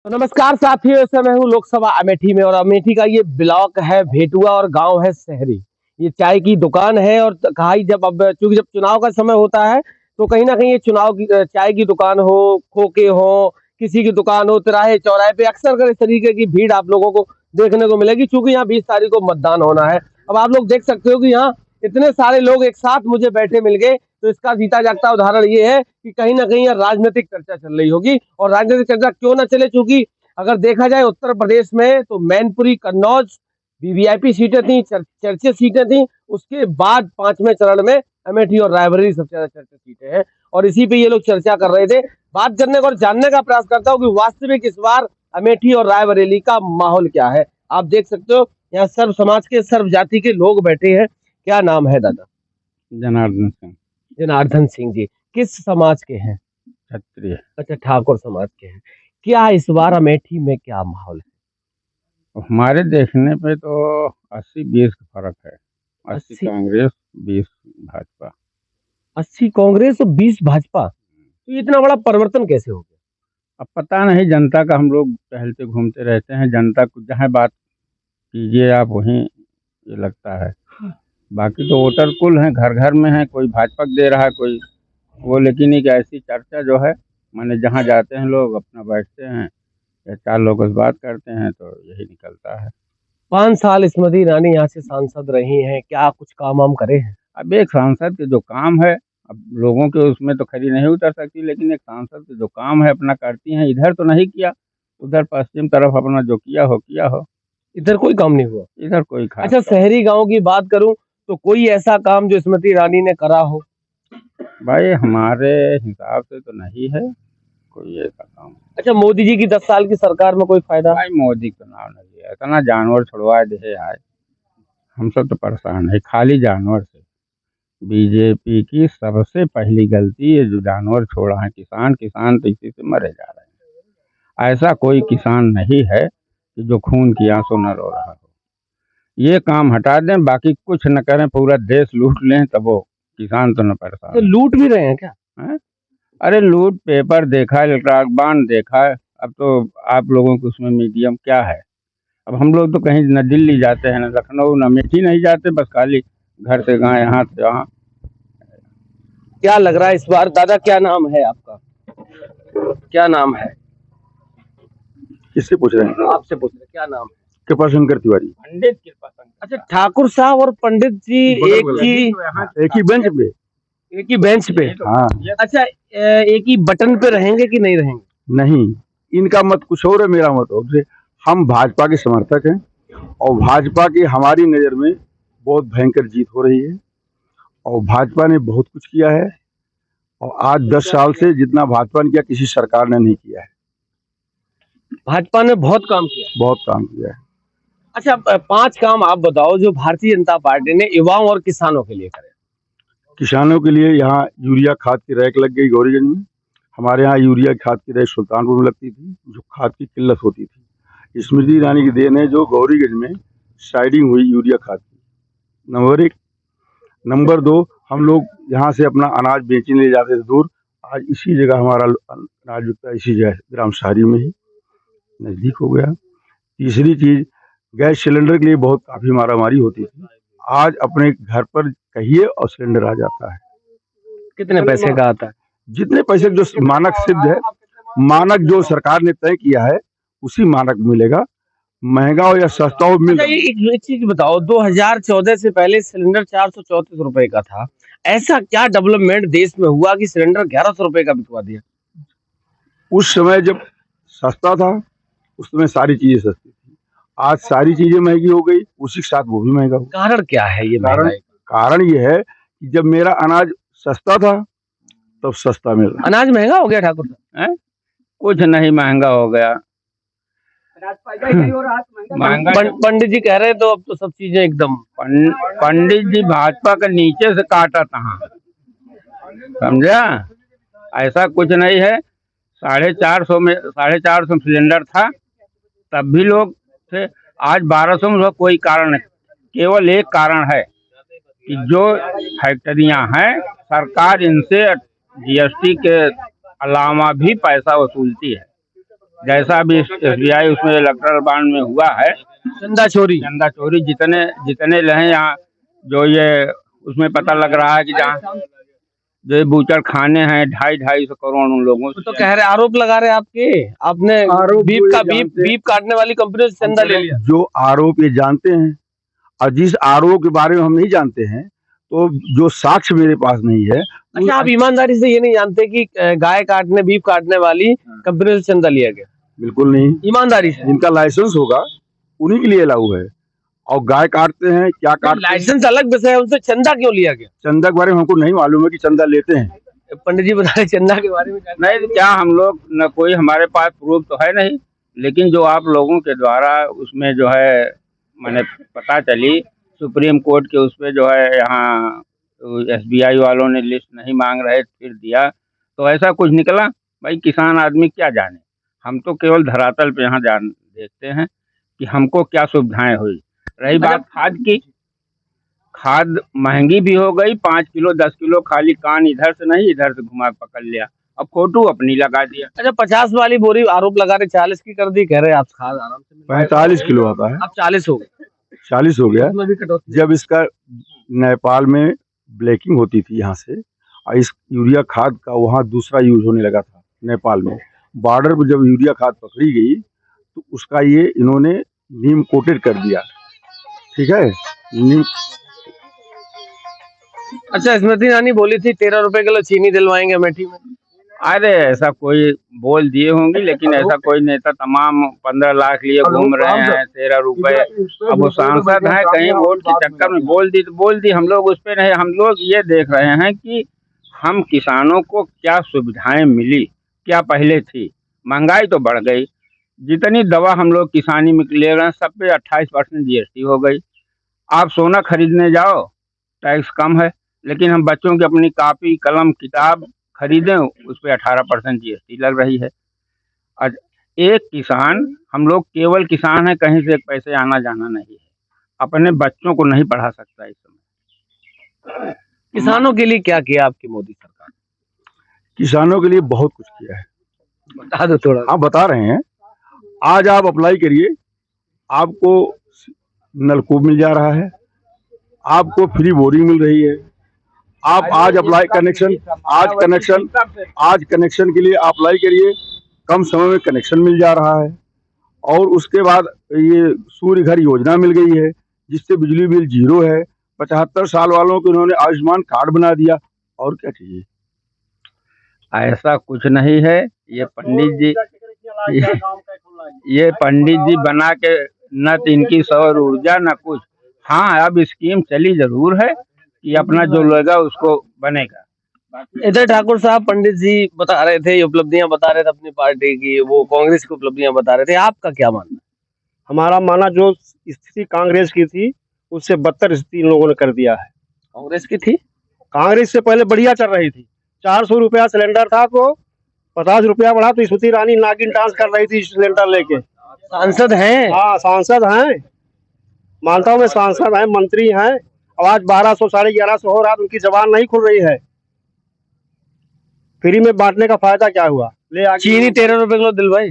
तो नमस्कार साथियों, इस समय हूँ लोकसभा अमेठी में और अमेठी का ये ब्लॉक है भेटुआ और गांव है शहरी। ये चाय की दुकान है और कहा जब अब चूंकि जब चुनाव का समय होता है तो कहीं ना कहीं ये चुनाव की चाय की दुकान हो, खोके हो, किसी की दुकान हो, तिराहे चौराहे पे अक्सर कर इस तरीके की भीड़ आप लोगों को देखने को मिलेगी। चूंकि यहाँ 20 तारीख को मतदान होना है। अब आप लोग देख सकते हो कि यहाँ इतने सारे लोग एक साथ मुझे बैठे मिल गए, तो इसका जीता जागता उदाहरण ये है कि कहीं ना कहीं राजनीतिक चर्चा चल रही होगी। और राजनीतिक चर्चा क्यों ना चले, चूंकि अगर देखा जाए उत्तर प्रदेश में तो मैनपुरी, कन्नौज वीवीआईपी सीटें थी, चर्चित सीटें थी। उसके बाद पांचवें चरण में अमेठी और रायबरेली सबसे ज्यादा चर्चित सीटें हैं और इसी पे ये लोग चर्चा कर रहे थे। बात करने का और जानने का प्रयास करता हूँ कि वास्तविक इस बार अमेठी और रायबरेली का माहौल क्या है। आप देख सकते हो यहाँ सर्व समाज के, सर्व जाति के लोग बैठे हैं। क्या नाम है दादा? जनार्दन सिंह। जनार्दन सिंह जी किस समाज के हैं? क्षत्रिय। अच्छा, ठाकुर समाज के हैं। क्या इस बार अमेठी में क्या माहौल है? हमारे देखने पे तो 80-20 का फर्क है। 80 80 कांग्रेस, 20 भाजपा। 80 कांग्रेस और 20 भाजपा। तो ये इतना बड़ा परिवर्तन कैसे हो गया? अब पता नहीं, जनता का हम लोग टहलते घूमते रहते हैं। जनता को जहाँ बात कीजिए आप वहीं ये लगता है। बाकी तो वोटर कुल हैं, घर घर में है, कोई भाजपा को दे रहा है, कोई वो। लेकिन एक ऐसी चर्चा जो है, माने जहाँ जाते हैं लोग अपना बैठते हैं या चार लोगों से बात करते हैं तो यही निकलता है। 5 साल स्मृति ईरानी यहाँ से सांसद रही हैं, क्या कुछ काम वाम करे हैं? अब एक सांसद के जो काम है, अब लोगों के उसमें तो खरी नहीं उतर सकती, लेकिन एक सांसद के जो काम है अपना करती हैं। इधर तो नहीं किया, उधर पश्चिम तरफ अपना जो किया हो। इधर कोई काम नहीं हुआ? इधर कोई खास अच्छा, शहरी गांव की बात करूं तो कोई ऐसा काम जो स्मृति ईरानी ने करा हो? भाई हमारे हिसाब से तो नहीं है कोई ऐसा काम। अच्छा, मोदी जी की 10 साल की सरकार में कोई फायदा? भाई मोदी का नाम नहीं है, इतना जानवर छुड़वा दे आए, हम सब तो परेशान है खाली जानवर से। बीजेपी की सबसे पहली गलती है जो जानवर छोड़ा है। किसान तो इसी से मरे जा रहे हैं। ऐसा कोई किसान नहीं है कि जो खून की आंसू न रो रहा हो। ये काम हटा दें, बाकी कुछ न करें, पूरा देश लूट लें, तब वो किसान तो न परेशान तो लूट भी रहे हैं क्या? है। अरे लूट पेपर देखा है, इलेक्ट्रॉनिक बांड देखा है। अब तो आप लोगों को उसमें मीडियम क्या है। अब हम लोग तो कहीं न दिल्ली जाते हैं, न लखनऊ, न अमेठी नहीं जाते, बस खाली घर से गाँव, यहाँ से वहाँ। क्या लग रहा है इस बार? दादा क्या नाम है आपका? क्या नाम है? किससे पूछ रहे हैं? आपसे पूछ रहे, क्या नाम है? कृपा शंकर तिवारी। पंडित कृपा शंकर। अच्छा, ठाकुर साहब और पंडित जी एक ही बेंच पे। एक ही बेंच पे? हाँ। अच्छा, एक ही बटन पे रहेंगे कि नहीं रहेंगे? नहीं, इनका मत कुछ और है, मेरा मत और से। हम भाजपा के समर्थक हैं और भाजपा की हमारी नज़र में बहुत भयंकर जीत हो रही है और भाजपा ने बहुत कुछ किया है और आज 10 साल से जितना भाजपा ने किया किसी सरकार ने नहीं किया है। भाजपा ने बहुत काम किया। बहुत काम किया है। अच्छा, 5 काम आप बताओ जो भारतीय जनता पार्टी ने युवाओं और किसानों के लिए करे। किसानों के लिए यहाँ यूरिया खाद की रैक लग गई गौरीगंज में। हमारे यहाँ यूरिया खाद की रैक सुल्तानपुर में लगती थी, जो खाद की किल्लत होती थी। स्मृति ईरानी की देन है जो गौरीगंज में साइडिंग हुई यूरिया खाद की। नंबर 1। नंबर 2, हम लोग यहाँ से अपना अनाज बेचने ले जाते थे दूर, आज इसी जगह हमारा अनाज बिकता है, इसी जगह ग्राम शहरी में ही नज़दीक हो गया। तीसरी चीज़, गैस सिलेंडर के लिए बहुत काफ़ी मारामारी होती थी, आज अपने घर पर कहिए और सिलेंडर आ जाता है। कितने पैसे का आता है? जितने पैसे जो मानक सिद्ध है, मानक जो सरकार ने तय किया है उसी मानक मिलेगा। महंगा हो या सस्ता हो मिल। अच्छा, एक चीज बताओ, 2014 से पहले सिलेंडर 434 रुपए का था। ऐसा क्या डेवलपमेंट देश में हुआ कि सिलेंडर 1100 रुपए का बिकवा दिया? उस समय जब सस्ता था उस समय सारी चीजें सस्ती थी, आज सारी चीजें महंगी हो गई, उसी के साथ वो भी महंगा हो। कारण क्या है ये महंगाई? कारण ये है कि जब मेरा अनाज सस्ता था तब सस्ता मिल रहा। अनाज महंगा हो गया ठाकुर साहब? कुछ नहीं महंगा हो गया। पंडित जी कह रहे हैं तो अब तो सब चीजें एकदम। पंडित जी भाजपा के नीचे से काटा था, समझा। ऐसा कुछ नहीं है। 450 में 450 सिलेंडर था, तब भी लोग थे। आज 1200 में कोई कारण नहीं, केवल एक कारण है कि जो फैक्ट्रियां हैं सरकार इनसे जीएसटी के अलावा भी पैसा वसूलती है। जैसा भी SBI उसमें इलेक्ट्रल बॉन्ड में हुआ है, चंदा चोरी जितने जितने रहे यहाँ, जो ये उसमें पता लग रहा है कि जहाँ जो ये बूचड़ खाने हैं 250-250 करोड़ उन लोगों तो से। कह रहे आरोप लगा रहे आपके, आपने आरोप बीफ काटने वाली कंपनी से चंदा ले लिया। जो आरोप ये जानते हैं, और जिस आरोप के बारे में हम नहीं जानते हैं, तो जो साक्ष्य मेरे पास नहीं है। अच्छा, आप ईमानदारी से ये नहीं जानते कि गाय काटने बीफ काटने वाली कंपनी से चंदा लिया गया? बिल्कुल नहीं। ईमानदारी से जिनका लाइसेंस होगा उन्हीं के लिए लागू है। और गाय काटते हैं, क्या काटते हैं, लाइसेंस अलग विषय है, उनसे चंदा क्यों लिया गया? चंदा के बारे में हमको नहीं मालूम है कि चंदा लेते हैं। पंडित जी बता रहे चंदा के बारे में नहीं तो क्या हम लोग न, कोई हमारे पास प्रूफ तो है नहीं, लेकिन जो आप लोगों के द्वारा उसमें जो है मैंने पता चली सुप्रीम कोर्ट के उस पे जो है यहाँ SBI वालों ने लिस्ट नहीं मांग रहे फिर दिया, तो ऐसा कुछ निकला। भाई किसान आदमी क्या जाने, हम तो केवल धरातल पे यहाँ जान देखते हैं कि हमको क्या सुविधाएं हुई। रही बात खाद की, खाद महंगी भी हो गई, 5 किलो 10 किलो खाली कान इधर से नहीं इधर से घुमा पकड़ लिया, अब फोटो अपनी लगा दिया। अच्छा, 50 वाली बोरी आरोप लगा रहे 40 की कर दी, कह रहे आप खाद आराम से 45 किलो आता है, अब 40 हो गए, 40 हो गया। उसमें भी कटौती। जब इसका नेपाल में ब्लैकिंग होती थी यहाँ से, और इस यूरिया खाद का वहाँ दूसरा यूज होने लगा था नेपाल में। बॉर्डर पर जब यूरिया खाद पकड़ी गई तो उसका ये इन्होंने नीम कोटेड कर दिया, ठीक है। नीम अच्छा, स्मृति ईरानी बोली थी 13 रुपए किलो चीनी दिलवाएंगे अमेठी में। अरे ऐसा कोई बोल दिए होंगे, लेकिन ऐसा कोई नेता तमाम 15 लाख लिए घूम रहे हैं 13 रुपए। अब वो सांसद हैं, कहीं वोट के चक्कर में बोल दी तो बोल दी, हम लोग उस पे नहीं, हम लोग ये देख रहे हैं कि हम किसानों को क्या सुविधाएं मिली, क्या पहले थी। महंगाई तो बढ़ गई, जितनी दवा हम लोग किसानी में ले रहे हैं सब पे 28% GST हो गई। आप सोना खरीदने जाओ टैक्स कम है, लेकिन हम बच्चों की अपनी कापी कलम किताब खरीदें उस पर 18% GST लग रही है। आज एक किसान, हम लोग केवल किसान है, कहीं से एक पैसे आना जाना नहीं है, अपने बच्चों को नहीं पढ़ा सकता इस समय। किसानों के लिए क्या किया आपकी मोदी सरकार? किसानों के लिए बहुत कुछ किया है, बता दो थोड़ा। आप बता रहे हैं। आज आप अप्लाई करिए, आपको नलकूप मिल जा रहा है, आपको फ्री बोरिंग मिल रही है। आप आज अप्लाई कनेक्शन के लिए अप्लाई करिए, कम समय में कनेक्शन मिल जा रहा है। और उसके बाद ये सूर्य घर योजना मिल गई है, जिससे बिजली बिल 0 है। 75 साल वालों को इन्होंने आयुष्मान कार्ड बना दिया, और क्या चाहिए। ऐसा कुछ नहीं है, ये पंडित जी बना के न तो इनकी सौर ऊर्जा न कुछ। हाँ, अब स्कीम चली जरूर है कि अपना जो लेगा उसको बनेगा। इधर ठाकुर साहब पंडित जी बता रहे थे, उपलब्धियां बता रहे थे अपनी पार्टी की, वो कांग्रेस की उपलब्धियां बता रहे थे, आपका क्या मानना है? हमारा माना जो स्थिति कांग्रेस की थी उससे बदतर स्थिति इन लोगों ने कर दिया है। कांग्रेस की थी, कांग्रेस से पहले बढ़िया चल रही थी, 400 रुपया सिलेंडर था तो 50 रुपया बढ़ा, तो स्मृति ईरानी नागिन डांस कर रही थी सिलेंडर लेके। सांसद हैं? हाँ, सांसद हैं, मानता हूँ मैं, सांसद हैं, मंत्री हैं। अब आज 1200 1150 हो रहा, तो उनकी जबान नहीं खुल रही है। फ्री में बांटने का फायदा क्या हुआ? ले आके चीनी 13 रुपए किलो दिलवाई,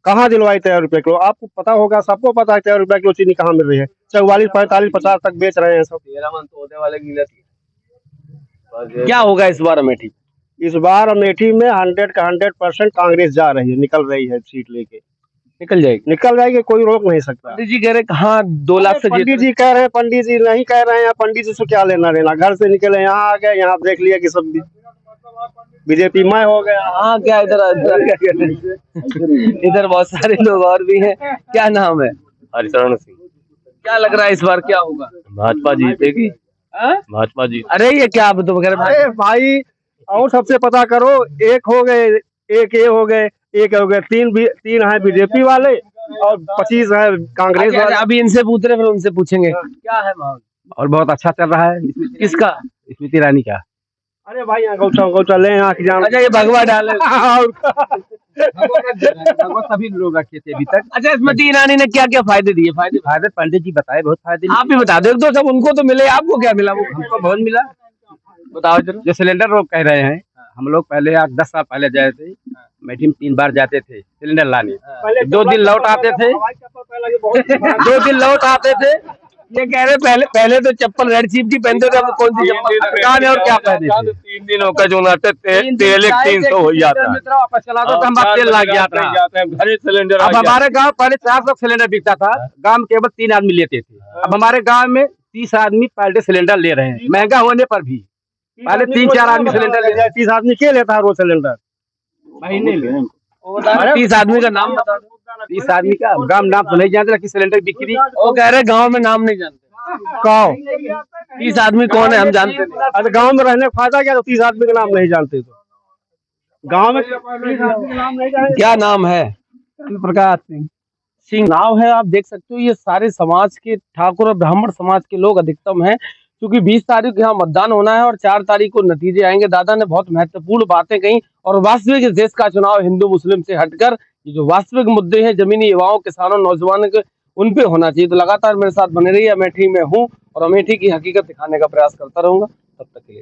कहाँ दिलवाई 13 रुपए किलो? आपको पता होगा, सबको पता है 13 रुपए किलो चीनी कहाँ मिल रही है। 44 45 50 तक बेच रहे हैं सब। 13 मन तो होने वाले गीला थी। क्या होगा इस बार अमेठी? इस बार अमेठी में 100 का 100% कांग्रेस जा रही है, निकल रही है सीट लेके, निकल जाएगी, कोई रोक नहीं सकता। पंडित जी कह रहे कहाँ 2 लाख से पंडित जी कह रहे हैं, पंडित जी नहीं कह रहे हैं। पंडित जी से क्या लेना देना, घर से निकले यहाँ आ गए, यहाँ देख लिया कि सब बीजेपी में हो गया। हाँ, क्या इधर बहुत सारे लोग और भी हैं। क्या नाम है? हरिशरण सिंह। क्या लग रहा है इस बार क्या होगा? भाजपा जीतेगी, हाँ? भाजपा जीत। अरे ये क्या आप तो वगैरह। अरे भाई, और सबसे पता करो, एक हो गए, एक ये हो गए, एक हो गए, तीन है बीजेपी वाले और 25 है कांग्रेस वाले। अभी इनसे पूछ रहे, फिर उनसे पूछेंगे क्या है माहौल। और बहुत अच्छा चल रहा है। किसका? स्मृति ईरानी का। अरे भाई, यहाँ गौचा ले यहाँ की जान। अच्छा, ये भगवा डाले सभी लोग रखे थे अभी तक। अच्छा, स्मृति ईरानी ने क्या क्या फायदे दिए? फायदे पंडित जी बताए, बहुत फायदे। आप भी बता दो, एक दो सब उनको तो मिले, आपको क्या मिला? वो हमको बहुत मिला। बताओ जरा। जो सिलेंडर लोग कह रहे हैं, हम लोग पहले 10 साल पहले गए थे, अमेठी में 3 बार जाते थे सिलेंडर लाने। 2 दिन लौट आते थे 2 दिन लौट आते थे। ये कह रहे पहले तो चप्पल रेड चीफ की पहनते थे, अब कौन सी चप्पल सरकार है और क्या पहनते थे? 3 दिनों का जो नाते तेल 300 हो जाता है। वापस चला दो तो हम तेल लग गया था। घर सिलेंडर अब हमारे गांव पहले 400 सिलेंडर बिकता था, गांव में केवल 3 आदमी लेते थे। अब हमारे गांव में 30 आदमी पर डे सिलेंडर ले रहे हैं, महंगा होने पर भी। पहले 3-4 आदमी सिलेंडर ले रहे हैं। 30 आदमी के लेता है रोज सिलेंडर महीने में 30 आदमी का नाम बता दो। 30 आदमी का गांव नाम तो नहीं जानते, लेकिन सिलेंडर बिक्री वो कह रहे गांव में नाम नहीं जानते। कौन 30 आदमी कौन है हम जानते नहीं। अरे गांव में रहने का फायदा क्या, तो 30 आदमी का नाम नहीं जानते तो गांव में 30 आदमी का नाम नहीं जानते। क्या नाम है? प्रकाश सिंह नाव है, आप देख सकते हो। ये सारे समाज के ठाकुर और ब्राह्मण समाज के लोग अधिकतम हैं, क्योंकि 20 तारीख को यहाँ मतदान होना है और 4 तारीख को नतीजे आएंगे। दादा ने बहुत महत्वपूर्ण बातें कही और वास्तविक इस देश का चुनाव हिंदू मुस्लिम से हटकर ये जो वास्तविक मुद्दे हैं जमीनी युवाओं, किसानों, नौजवानों के, उन पे होना चाहिए। तो लगातार मेरे साथ बने रहिए। अमेठी में हूँ और अमेठी की हकीकत दिखाने का प्रयास करता रहूंगा। तब तक के लिए